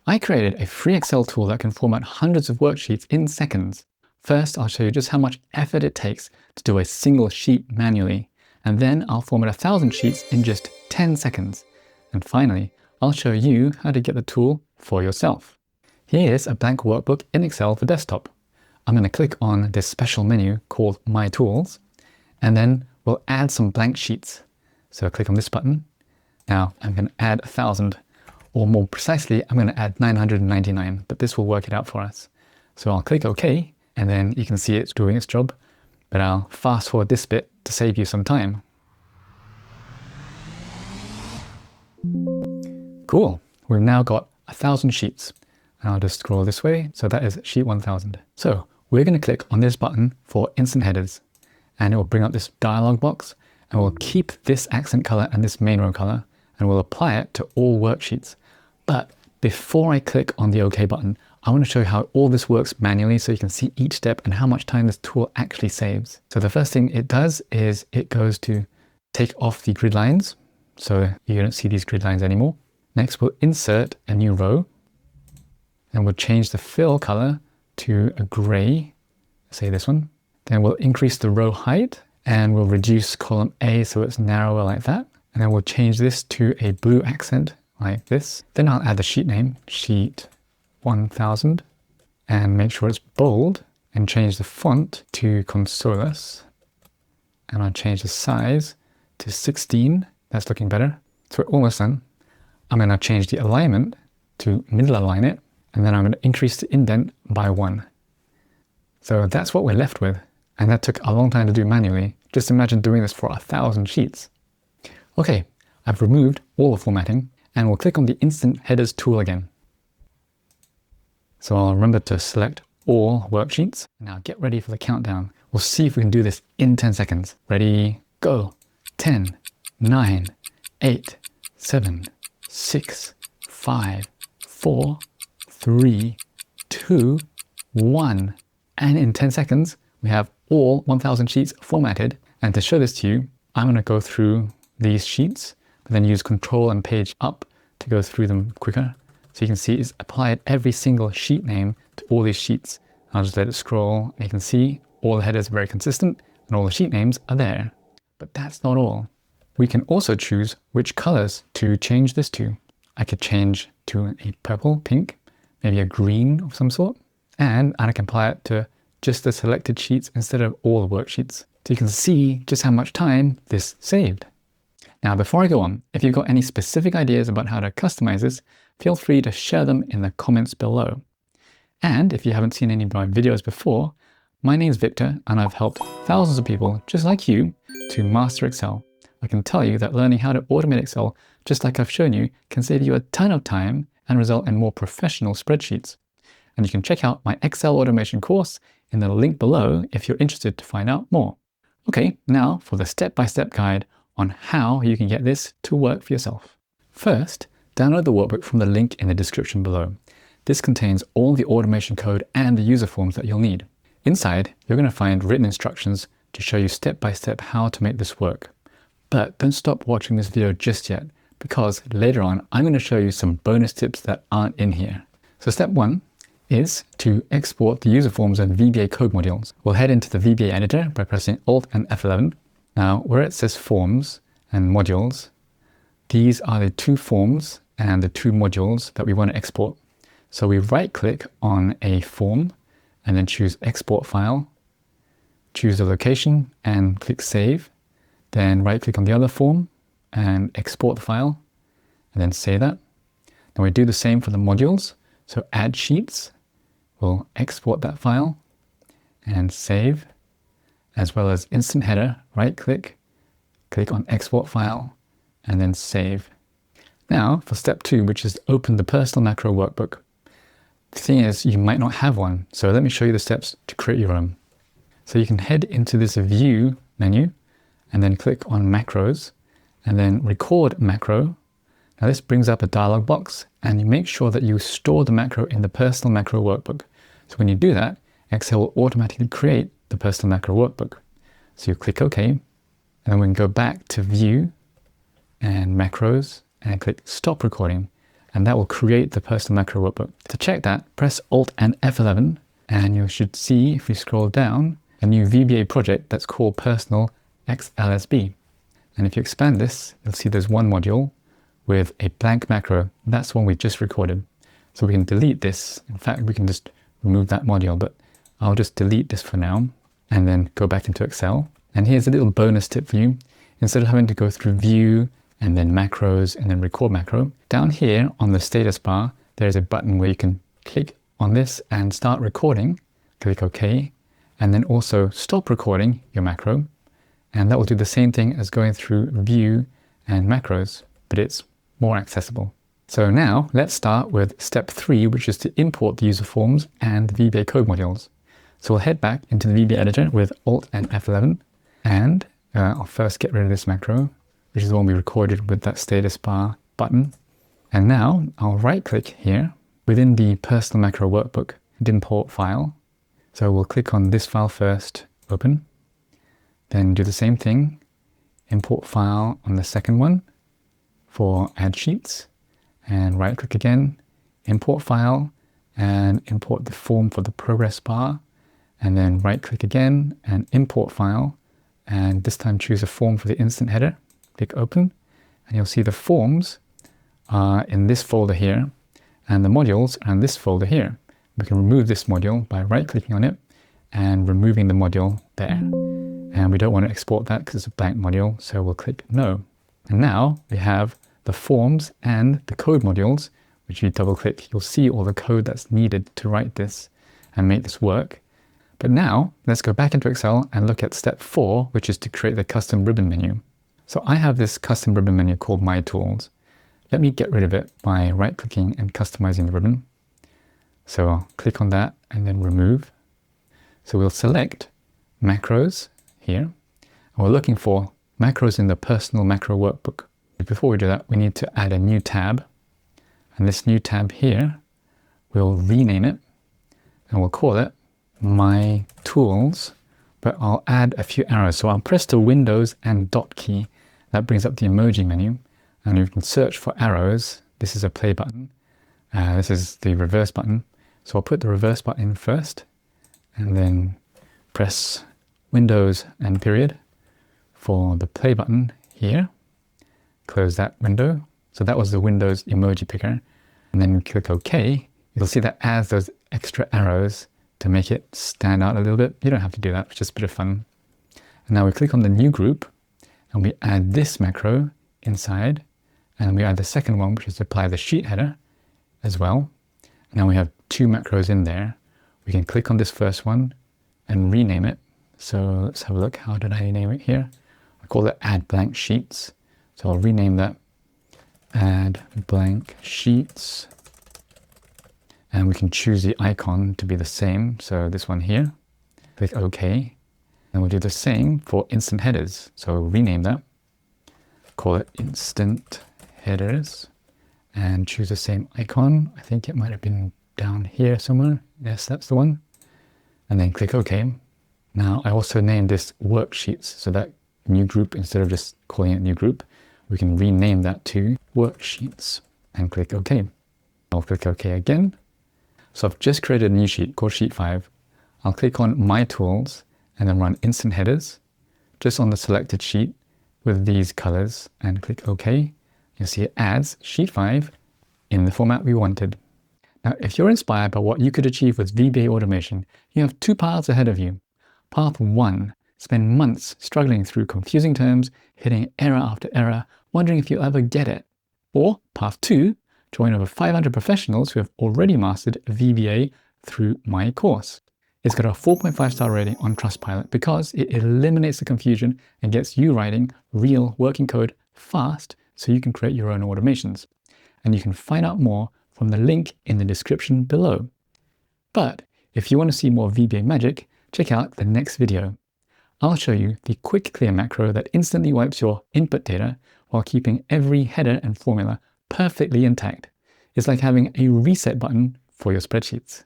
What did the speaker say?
I created a free Excel tool that can format hundreds of worksheets in seconds. First, I'll show you just how much effort it takes to do a single sheet manually, and then I'll format 1,000 sheets in just 10 seconds. And finally, I'll show you how to get the tool for yourself. Here's a blank workbook in Excel for desktop. I'm going to click on this special menu called My Tools, and then we'll add some blank sheets. So click on this button. Now I'm going to add 1,000, or more precisely, I'm going to add 999, but this will work it out for us. So I'll click OK, and then you can see it's doing its job, but I'll fast forward this bit to save you some time. Cool, we've now got 1,000 sheets. And I'll just scroll this way, so that is sheet 1,000. So we're going to click on this button for instant headers, and it will bring up this dialog box, and we'll keep this accent color and this main row color, and we'll apply it to all worksheets. But before I click on the OK button, I want to show you how all this works manually so you can see each step and how much time this tool actually saves. So the first thing it does is it goes to take off the grid lines, so you don't see these grid lines anymore. Next, we'll insert a new row, and we'll change the fill color to a gray, say this one. Then we'll increase the row height, and we'll reduce column A so it's narrower like that. And then we'll change this to a blue accent like this. Then I'll add the sheet name, sheet 1000, and make sure it's bold, and change the font to Consolus. And I'll change the size to 16. That's looking better. So we're almost done. I'm going to change the alignment to middle align it, and then I'm going to increase the indent by 1. So that's what we're left with. And that took a long time to do manually. Just imagine doing this for 1,000 sheets. Okay, I've removed all the formatting, and we'll click on the Instant Headers tool again. So I'll remember to select all worksheets. Now get ready for the countdown. We'll see if we can do this in 10 seconds. Ready, go. 10, 9, 8, 7, 6, 5, 4, 3, 2, 1. And in 10 seconds, we have all 1,000 sheets formatted. And to show this to you, I'm going to go through these sheets, but then use Control and Page Up to go through them quicker. So you can see it's applied every single sheet name to all these sheets. I'll just let it scroll, and you can see all the headers are very consistent and all the sheet names are there. But that's not all. We can also choose which colors to change this to. I could change to a purple, pink, maybe a green of some sort, and I can apply it to just the selected sheets instead of all the worksheets. So you can see just how much time this saved. Now, before I go on, if you've got any specific ideas about how to customize this, feel free to share them in the comments below. And if you haven't seen any of my videos before, my name's Victor, and I've helped thousands of people just like you to master Excel. I can tell you that learning how to automate Excel, just like I've shown you, can save you a ton of time and result in more professional spreadsheets. And you can check out my Excel automation course in the link below if you're interested to find out more. Okay, now for the step-by-step guide on how you can get this to work for yourself. First, download the workbook from the link in the description below. This contains all the automation code and the user forms that you'll need. Inside, you're going to find written instructions to show you step-by-step how to make this work. But don't stop watching this video just yet, because later on, I'm going to show you some bonus tips that aren't in here. So step 1 is to export the user forms and VBA code modules. We'll head into the VBA editor by pressing Alt and F11. Now, where it says forms and modules, these are the two forms and the two modules that we want to export. So we right click on a form and then choose export file, choose the location and click save. Then right click on the other form and export the file and then save that. Now we do the same for the modules. So add sheets, we'll export that file and save, as well as instant header, right click, click on export file and then save. Now for step 2, which is open the personal macro workbook. The thing is, you might not have one. So let me show you the steps to create your own. So you can head into this view menu and then click on macros and then record macro. Now this brings up a dialog box, and you make sure that you store the macro in the personal macro workbook. So when you do that, Excel will automatically create the personal macro workbook. So you click OK, and then we can go back to view and macros and click stop recording. and that will create the personal macro workbook. To check that, press Alt and F11, and you should see, if we scroll down, a new VBA project that's called Personal XLSB. And if you expand this, you'll see there's one module with a blank macro. That's one we just recorded. So we can delete this. In fact, we can just remove that module, but I'll just delete this for now and then go back into Excel. And here's a little bonus tip for you. Instead of having to go through view and then macros and then record macro, down here on the status bar, there's a button where you can click on this and start recording. Click OK, and then also stop recording your macro. And that will do the same thing as going through view and macros, but it's more accessible. So now let's start with step 3, which is to import the user forms and the VBA code modules. So we'll head back into the VBA editor with Alt and F11, and I'll first get rid of this macro, which is the one we recorded with that status bar button. And now I'll right click here within the personal macro workbook and import file. So we'll click on this file first, open, then do the same thing, import file on the second one for add sheets, and right click again, import file, and import the form for the progress bar, and then right click again and import file, and this time choose a form for the instant header, click open, and you'll see the forms are in this folder here, and the modules are in this folder here. We can remove this module by right clicking on it and removing the module there. And we don't want to export that because it's a blank module, so we'll click no. And now we have the forms and the code modules, which you double click, you'll see all the code that's needed to write this and make this work. But now let's go back into Excel and look at step 4, which is to create the custom ribbon menu. So I have this custom ribbon menu called My Tools. Let me get rid of it by right clicking and customizing the ribbon. So I'll click on that and then remove. So we'll select macros here, and we're looking for macros in the personal macro workbook. Before we do that, we need to add a new tab, and this new tab here, we'll rename it and we'll call it My Tools, but I'll add a few arrows. So I'll press the Windows and dot key. That brings up the emoji menu, and you can search for arrows. This is a play button. This is the reverse button. So I'll put the reverse button in first, and then press Windows and period for the play button here. Close that window. So that was the Windows emoji picker. And then click OK. You'll see that adds those extra arrows to make it stand out a little bit. You don't have to do that, it's just a bit of fun. And now we click on the new group and we add this macro inside, and we add the second one, which is to apply the sheet header as well. Now we have 2 macros in there. We can click on this first one and rename it. So let's have a look. How did I name it here? I call it add blank sheets. So I'll rename that add blank sheets. And we can choose the icon to be the same. So this one here, click OK. And we'll do the same for instant headers. So rename that, call it instant headers, and choose the same icon. I think it might have been down here somewhere. Yes, that's the one. And then click OK. Now I also named this worksheets. So that new group, instead of just calling it new group, we can rename that to worksheets and click OK. I'll click OK again. So I've just created a new sheet called sheet 5. I'll click on My Tools and then run instant headers just on the selected sheet with these colors and click OK. You'll see it adds sheet 5 in the format we wanted. Now, if you're inspired by what you could achieve with VBA automation, you have 2 paths ahead of you. Path 1, spend months struggling through confusing terms, hitting error after error, wondering if you'll ever get it. Or path 2, join over 500 professionals who have already mastered VBA through my course. It's got a 4.5 star rating on Trustpilot because it eliminates the confusion and gets you writing real working code fast so you can create your own automations. And you can find out more from the link in the description below. But if you want to see more VBA magic, check out the next video. I'll show you the quick clear macro that instantly wipes your input data while keeping every header and formula perfectly intact. It's like having a reset button for your spreadsheets.